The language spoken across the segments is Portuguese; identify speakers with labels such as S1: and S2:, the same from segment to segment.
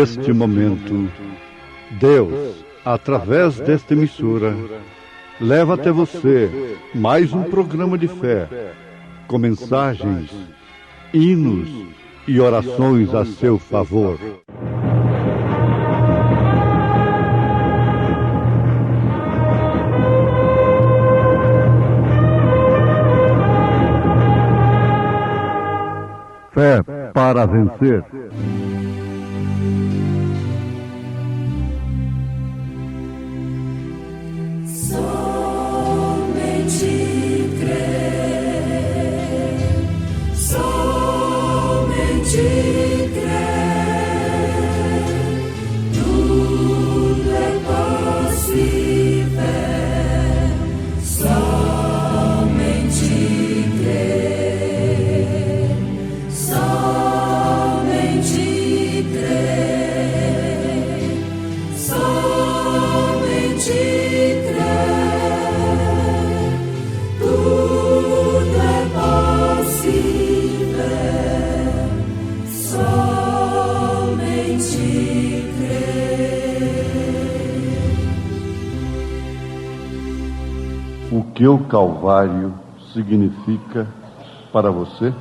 S1: Neste momento, Deus, através desta emissora, leva até você mais um programa de fé, com mensagens, hinos e orações a seu favor. Fé para vencer. O que o Calvário significa para você?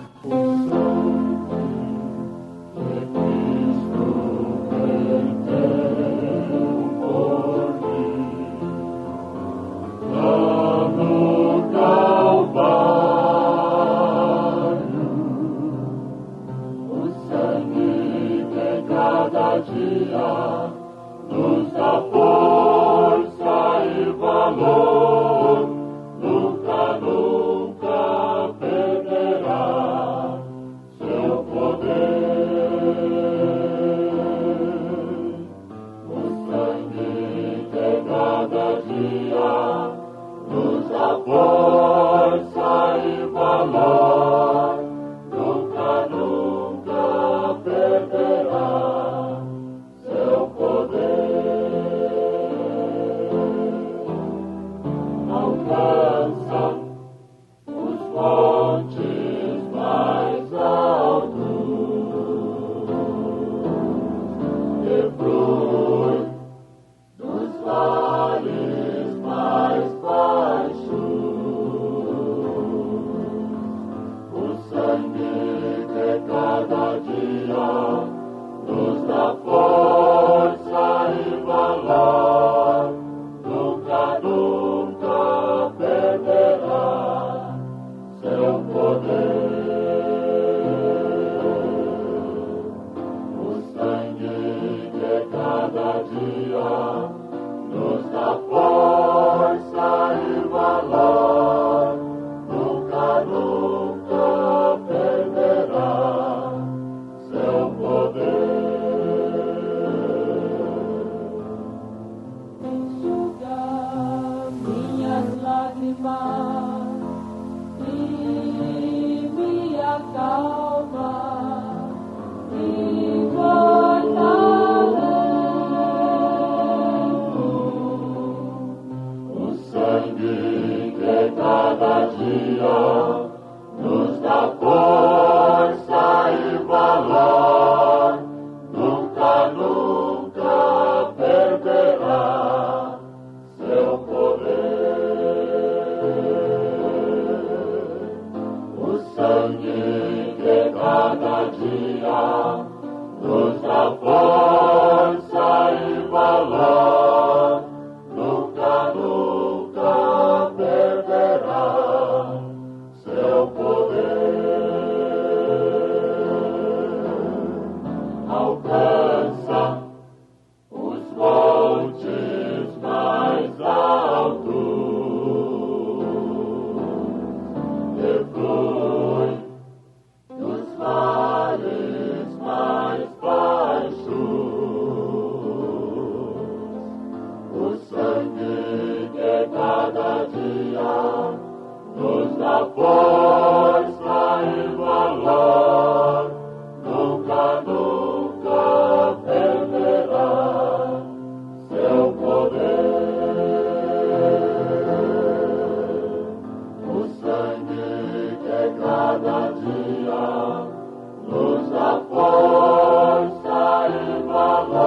S2: Nos dá força e valor.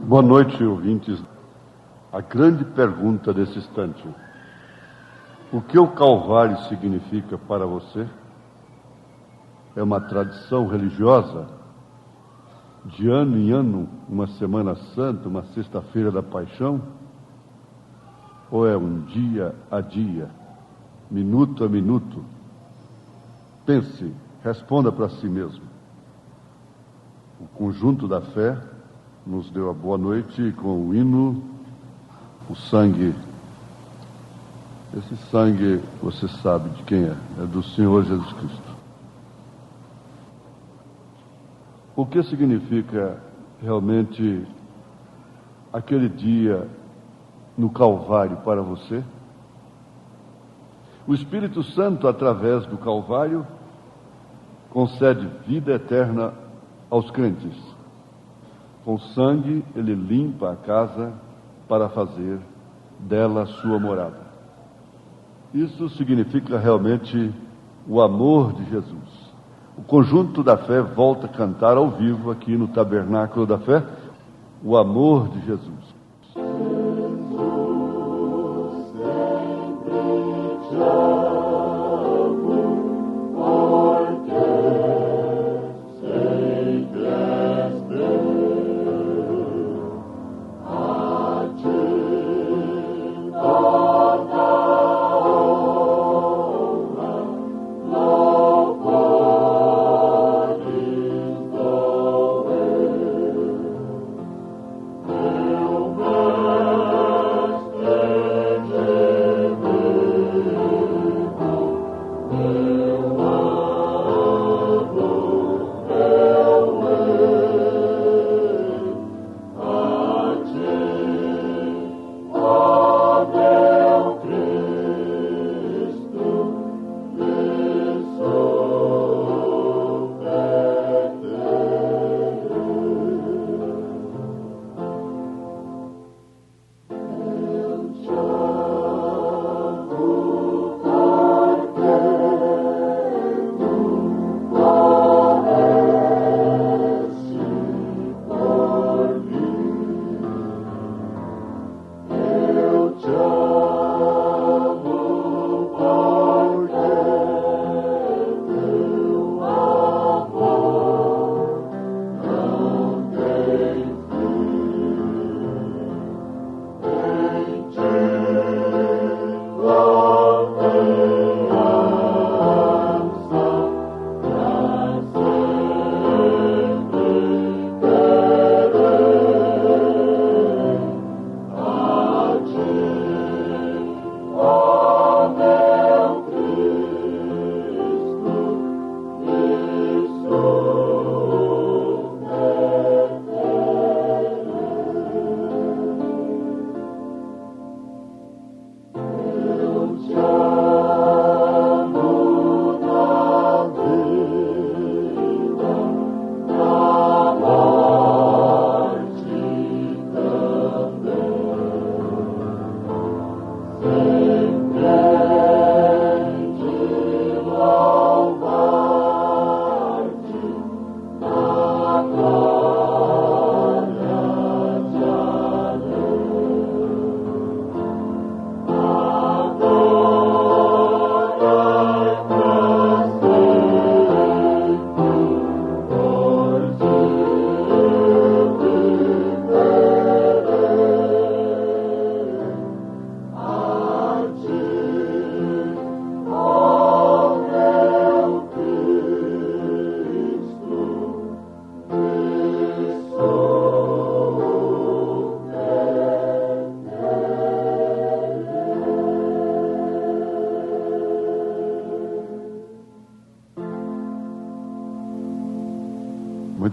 S1: Boa noite, ouvintes. A grande pergunta desse instante: o que o Calvário significa para você? É uma tradição religiosa? De ano em ano, uma Semana Santa, uma Sexta-feira da Paixão? Ou é um dia a dia, minuto a minuto? Pense, responda para si mesmo. O conjunto da fé nos deu a boa noite com o hino, o sangue. Esse sangue, você sabe de quem é? É do Senhor Jesus Cristo. O que significa realmente aquele dia no Calvário para você? O Espírito Santo, através do Calvário, concede vida eterna aos crentes. Com sangue, ele limpa a casa para fazer dela sua morada. Isso significa realmente o amor de Jesus. O conjunto da fé volta a cantar ao vivo aqui no Tabernáculo da Fé o amor de Jesus.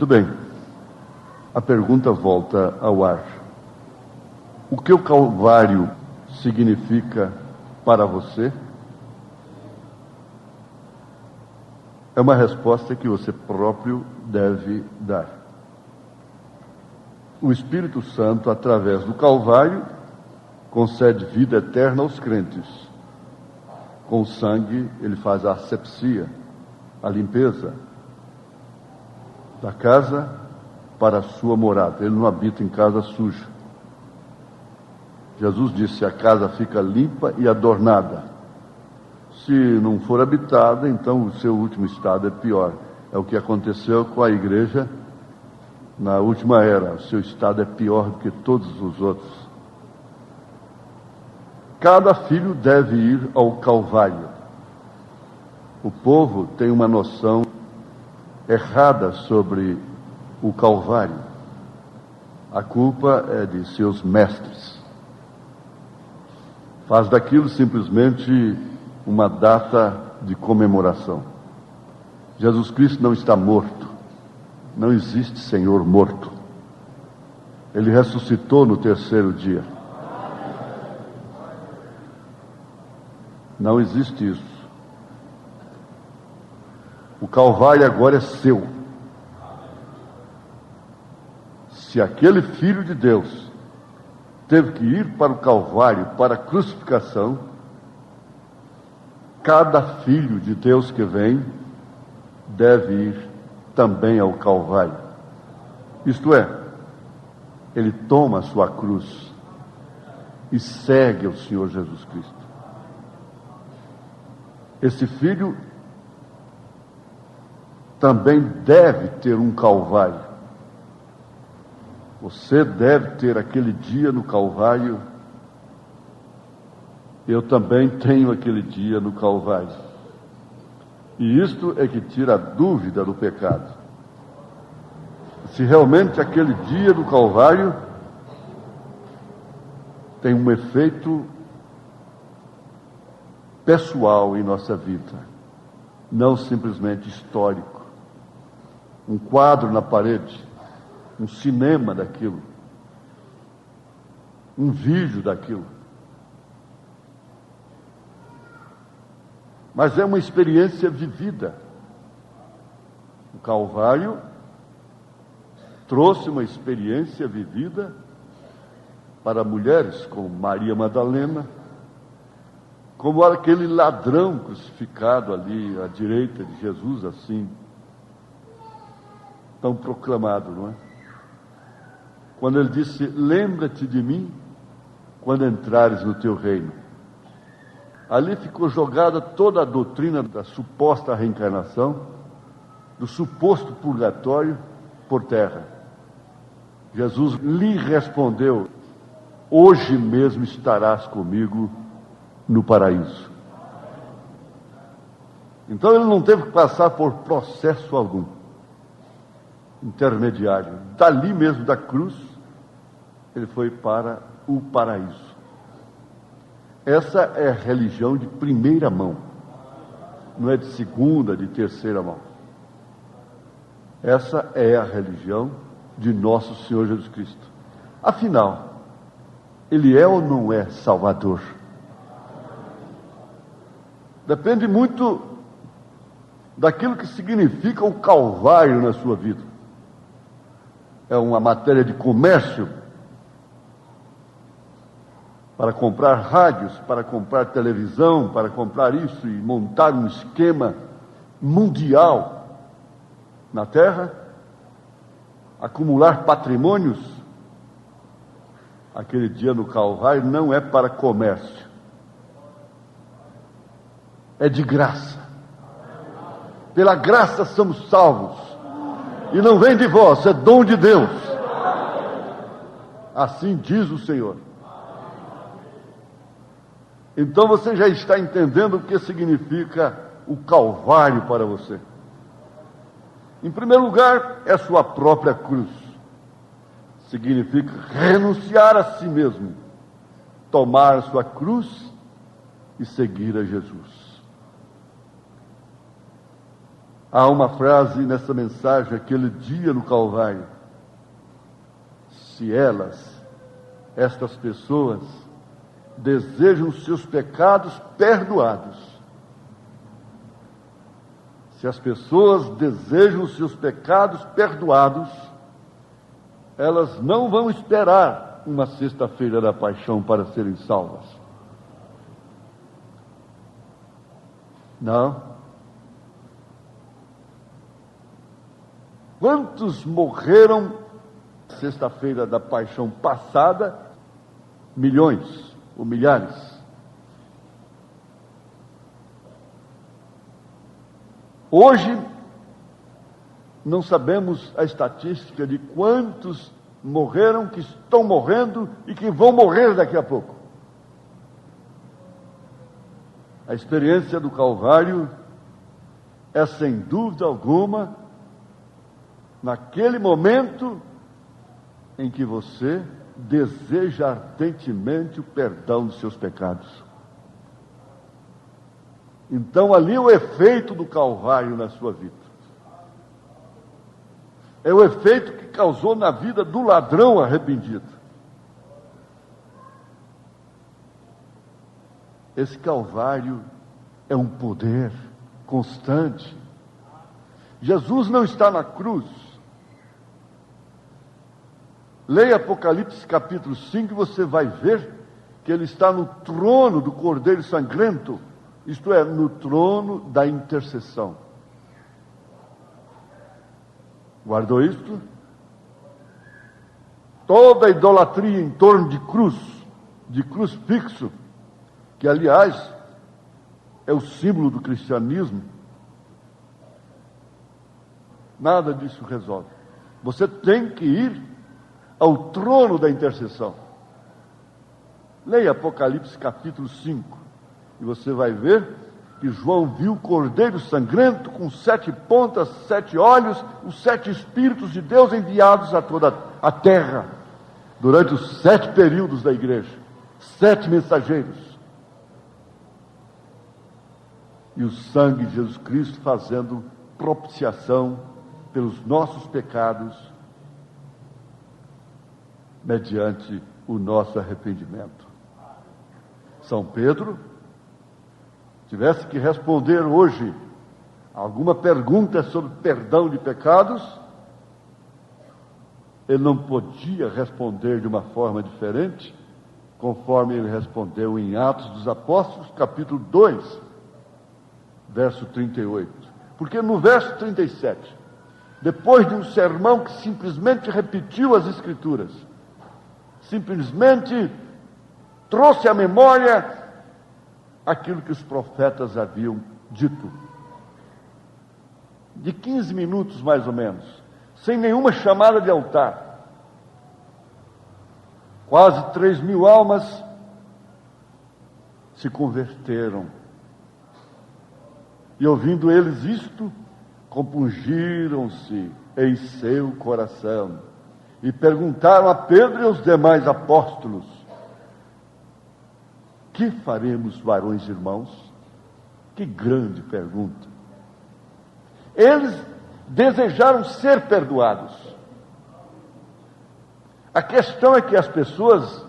S1: Muito bem. A pergunta volta ao ar. O que o Calvário significa para você? É uma resposta que você próprio deve dar. O Espírito Santo, através do Calvário, concede vida eterna aos crentes. Com o sangue, ele faz a asepsia, a limpeza da casa para a sua morada. Ele não habita em casa suja. Jesus disse: a casa fica limpa e adornada. Se não for habitada, então o seu último estado é pior. É o que aconteceu com a igreja na última era. O seu estado é pior do que todos os outros. Cada filho deve ir ao Calvário. O povo tem uma noção errada sobre o Calvário. A culpa é de seus mestres. Faz daquilo simplesmente uma data de comemoração. Jesus Cristo não está morto. Não existe Senhor morto. Ele ressuscitou no terceiro dia. Não existe isso. O Calvário agora é seu. Se aquele Filho de Deus teve que ir para o Calvário, para a crucificação, cada filho de Deus que vem deve ir também ao Calvário. Isto é, ele toma a sua cruz e segue o Senhor Jesus Cristo. Esse filho também deve ter um Calvário. Você deve ter aquele dia no Calvário. Eu também tenho aquele dia no Calvário. E isto é que tira a dúvida do pecado. Se realmente aquele dia do Calvário tem um efeito pessoal em nossa vida, não simplesmente histórico. Um quadro na parede, um cinema daquilo, um vídeo daquilo. Mas é uma experiência vivida. O Calvário trouxe uma experiência vivida para mulheres como Maria Madalena, como aquele ladrão crucificado ali à direita de Jesus, assim, tão proclamado, não é? Quando ele disse: lembra-te de mim quando entrares no teu reino. Ali ficou jogada toda a doutrina da suposta reencarnação, do suposto purgatório, por terra. Jesus lhe respondeu: hoje mesmo estarás comigo no paraíso. Então ele não teve que passar por processo algum intermediário. Dali mesmo da cruz, ele foi para o paraíso. Essa é a religião de primeira mão, não é de segunda, de terceira mão. Essa é a religião de nosso Senhor Jesus Cristo. Afinal, ele é ou não é Salvador? Depende muito daquilo que significa o Calvário na sua vida. É uma matéria de comércio, para comprar rádios, para comprar televisão, para comprar isso e montar um esquema mundial na terra, acumular patrimônios. Aquele dia no Calvário não é para comércio, é de graça. Pela graça somos salvos, e não vem de vós, é dom de Deus. Assim diz o Senhor. Então você já está entendendo o que significa o Calvário para você. Em primeiro lugar, é sua própria cruz. Significa renunciar a si mesmo, tomar a sua cruz e seguir a Jesus. Há uma frase nessa mensagem: aquele dia no Calvário. Se estas pessoas, desejam seus pecados perdoados, se as pessoas desejam seus pecados perdoados, elas não vão esperar uma sexta-feira da paixão para serem salvas. Não. Quantos morreram sexta-feira da paixão passada, milhões ou milhares. Hoje, não sabemos a estatística de quantos morreram, que estão morrendo e que vão morrer daqui a pouco. A experiência do Calvário é, sem dúvida alguma, naquele momento em que você deseja ardentemente o perdão dos seus pecados. Então, ali é o efeito do Calvário na sua vida. É o efeito que causou na vida do ladrão arrependido. Esse Calvário é um poder constante. Jesus não está na cruz. Leia Apocalipse capítulo 5 e você vai ver que ele está no trono do Cordeiro Sangrento, isto é, no trono da intercessão. Guardou isto? Toda a idolatria em torno de cruz fixo, que aliás é o símbolo do cristianismo, nada disso resolve. Você tem que ir ao trono da intercessão. Leia Apocalipse capítulo 5 e você vai ver que João viu o cordeiro sangrento com 7 pontas, 7 olhos, os 7 Espíritos de Deus enviados a toda a terra, durante os 7 períodos da igreja, 7 mensageiros. E o sangue de Jesus Cristo fazendo propiciação pelos nossos pecados, mediante o nosso arrependimento. São Pedro, tivesse que responder hoje alguma pergunta sobre perdão de pecados, ele não podia responder de uma forma diferente, conforme ele respondeu em Atos dos Apóstolos, capítulo 2, verso 38. Porque no verso 37, depois de um sermão que simplesmente repetiu as Escrituras, simplesmente trouxe à memória aquilo que os profetas haviam dito. De 15 minutos mais ou menos, sem nenhuma chamada de altar, quase 3.000 almas se converteram. E ouvindo eles isto, compungiram-se em seu coração e perguntaram a Pedro e aos demais apóstolos: que faremos, varões irmãos? Que grande pergunta. Eles desejaram ser perdoados. A questão é que as pessoas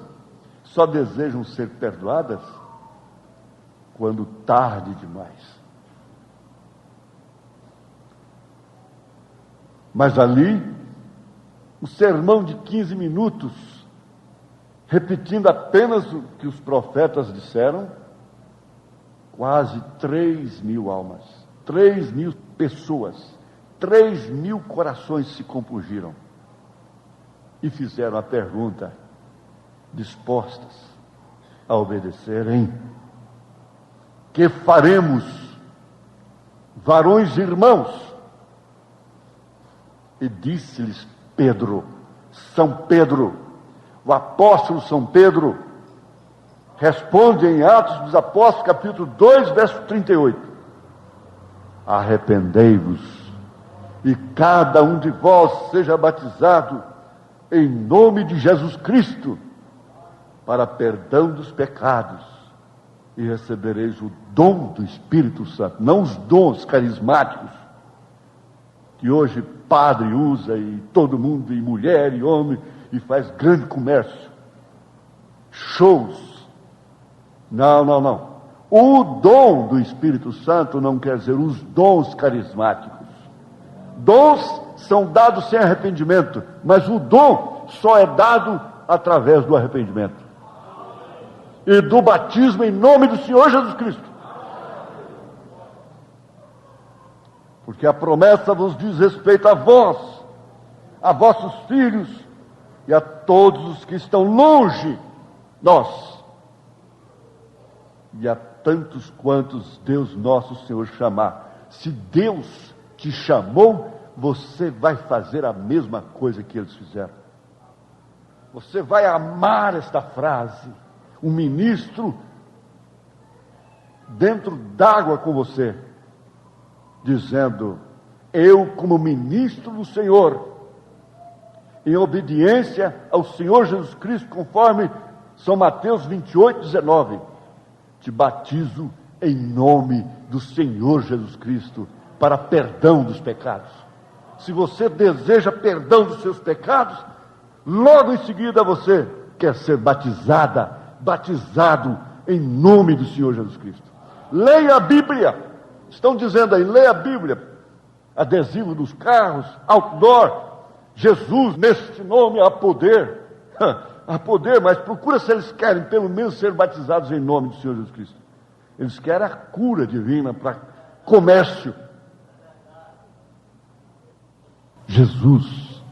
S1: só desejam ser perdoadas quando tarde demais. Mas ali, o sermão de 15 minutos, repetindo apenas o que os profetas disseram, quase 3.000 almas, 3.000 pessoas, 3.000 corações se compungiram e fizeram a pergunta, dispostas a obedecerem: que faremos, varões irmãos? E disse-lhes Pedro, São Pedro, o apóstolo São Pedro, responde em Atos dos Apóstolos, capítulo 2, verso 38. Arrependei-vos, e cada um de vós seja batizado em nome de Jesus Cristo, para perdão dos pecados, e recebereis o dom do Espírito Santo. Não os dons carismáticos, que hoje padre usa, e todo mundo, e mulher, e homem, e faz grande comércio, shows. Não. O dom do Espírito Santo não quer dizer os dons carismáticos. Dons são dados sem arrependimento, mas o dom só é dado através do arrependimento e do batismo em nome do Senhor Jesus Cristo. Porque a promessa vos diz respeito a vós, a vossos filhos e a todos os que estão longe, nós, e a tantos quantos Deus nosso Senhor chamar. Se Deus te chamou, você vai fazer a mesma coisa que eles fizeram. Você vai amar esta frase. Um ministro dentro d'água com você, dizendo: eu, como ministro do Senhor, em obediência ao Senhor Jesus Cristo, conforme São Mateus 28:19, te batizo em nome do Senhor Jesus Cristo para perdão dos pecados. Se você deseja perdão dos seus pecados, logo em seguida você quer ser batizado em nome do Senhor Jesus Cristo. Leia a Bíblia. Estão dizendo aí, leia a Bíblia. Adesivo dos carros, outdoor. Jesus, neste nome há poder. Há poder, mas procura se eles querem pelo menos ser batizados em nome do Senhor Jesus Cristo. Eles querem a cura divina para comércio. Jesus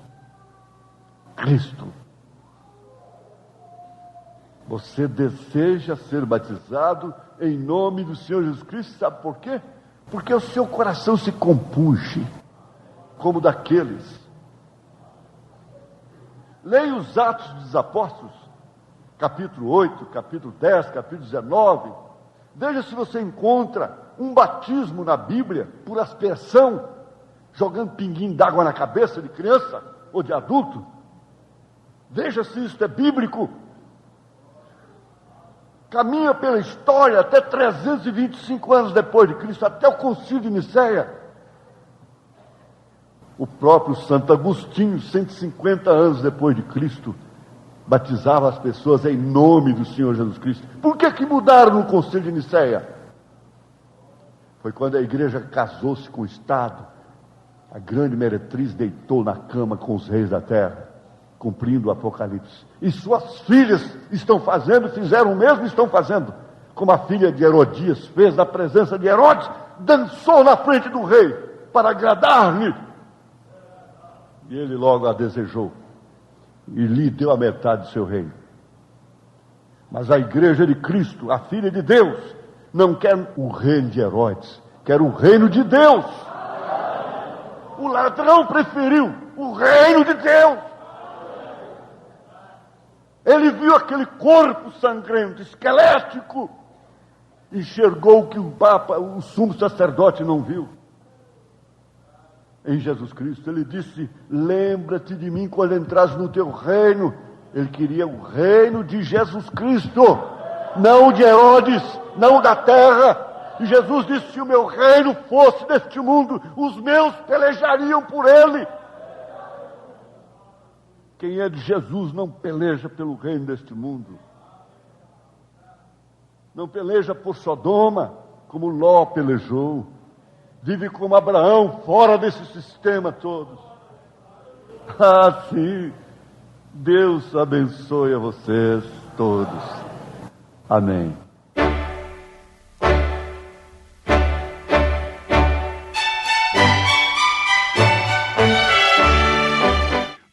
S1: Cristo. Você deseja ser batizado em nome do Senhor Jesus Cristo, sabe por quê? Porque o seu coração se compunge como daqueles. Leia os Atos dos Apóstolos, capítulo 8, capítulo 10, capítulo 19. Veja se você encontra um batismo na Bíblia por aspersão, jogando pinguinho d'água na cabeça de criança ou de adulto. Veja se isso é bíblico. Caminha pela história até 325 anos depois de Cristo, até o Concílio de Nicéia. O próprio Santo Agostinho, 150 anos depois de Cristo, batizava as pessoas em nome do Senhor Jesus Cristo. Por que mudaram no Concílio de Nicéia? Foi quando a igreja casou-se com o Estado. A grande meretriz deitou na cama com os reis da terra, cumprindo o Apocalipse. E suas filhas fizeram o mesmo e estão fazendo. Como a filha de Herodias fez na presença de Herodes, dançou na frente do rei para agradar-lhe. E ele logo a desejou e lhe deu a metade do seu reino. Mas a igreja de Cristo, a filha de Deus, não quer o reino de Herodes, quer o reino de Deus. O ladrão preferiu o reino de Deus. Ele viu aquele corpo sangrento, esquelético, enxergou o que o Papa, o sumo sacerdote, não viu. Em Jesus Cristo, ele disse: lembra-te de mim quando entrares no teu reino. Ele queria o reino de Jesus Cristo, não de Herodes, não da terra. E Jesus disse: se o meu reino fosse deste mundo, os meus pelejariam por ele. Quem é de Jesus não peleja pelo reino deste mundo. Não peleja por Sodoma, como Ló pelejou. Vive como Abraão, fora desse sistema todo. Ah, sim. Deus abençoe a vocês todos. Amém.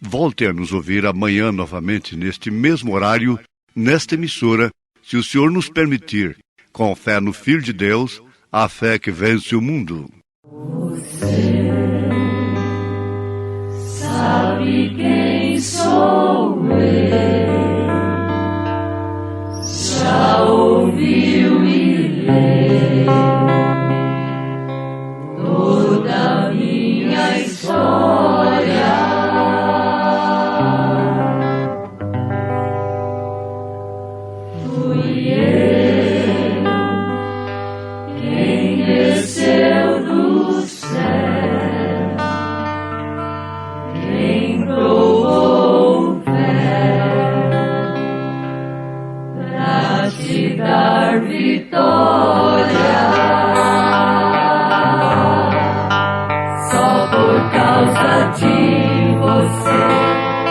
S2: Volte a nos ouvir amanhã novamente, neste mesmo horário, nesta emissora, se o Senhor nos permitir, com fé no Filho de Deus, a fé que vence o mundo.
S3: Você sabe quem sou eu, já ouviu e leu toda a minha história.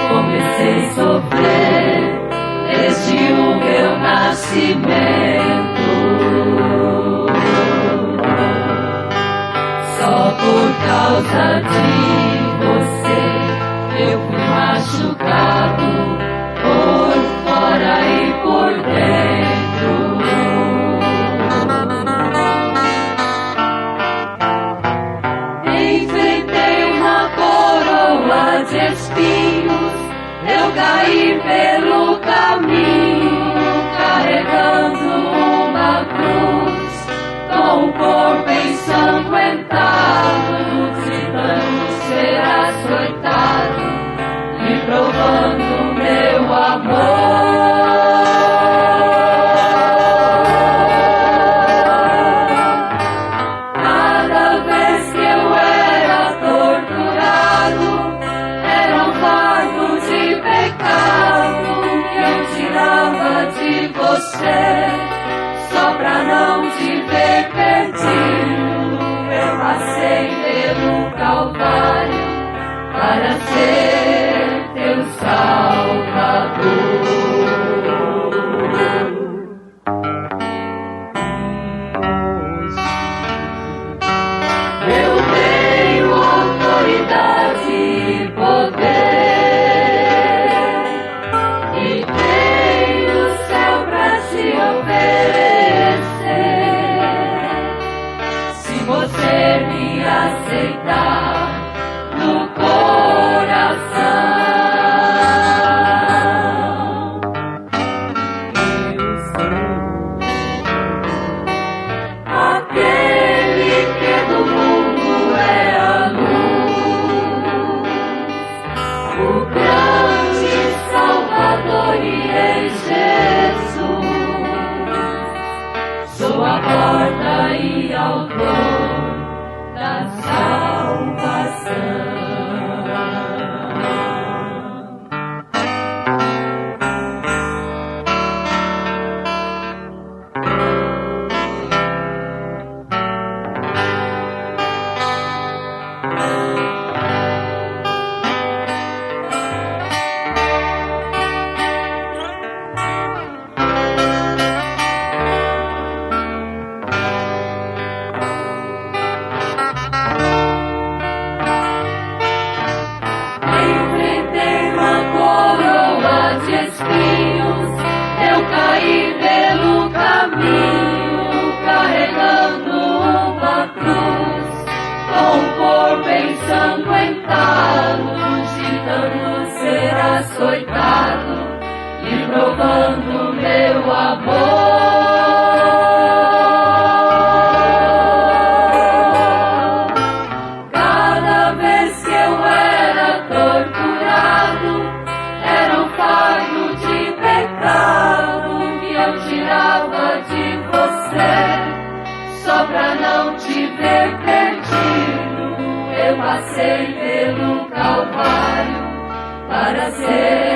S3: Comecei a sofrer desde o meu nascimento. Só por causa de você eu fui machucado. caí pelo caminho, carregando uma cruz, com o corpo ensanguentado, de tanto ser açoitado, e provando meu amor. Cada vez que eu era torturado, era um fardo de pecado que eu tirava de você, só pra não te ver perdido. Eu passei pelo Calvário para ser teu Salvador. Eu tenho autoridade e poder, e tenho o céu pra te oferecer, se você me aceitar no coração. Eu sou aquele que do mundo é a luz, o grande Salvador e em Jesus. Sou a porta e autor da salvação. Enfrentei uma coroa de espinhos, eu caí pelo caminho, carregando uma cruz, com o corpo ensanguentado, de tanto ser açoitado, e provando meu amor. Cada vez que eu era torturado, era um fardo de pecado que eu tirava de você, só pra não te ver perdido. Eu passei pelo Calvário para ser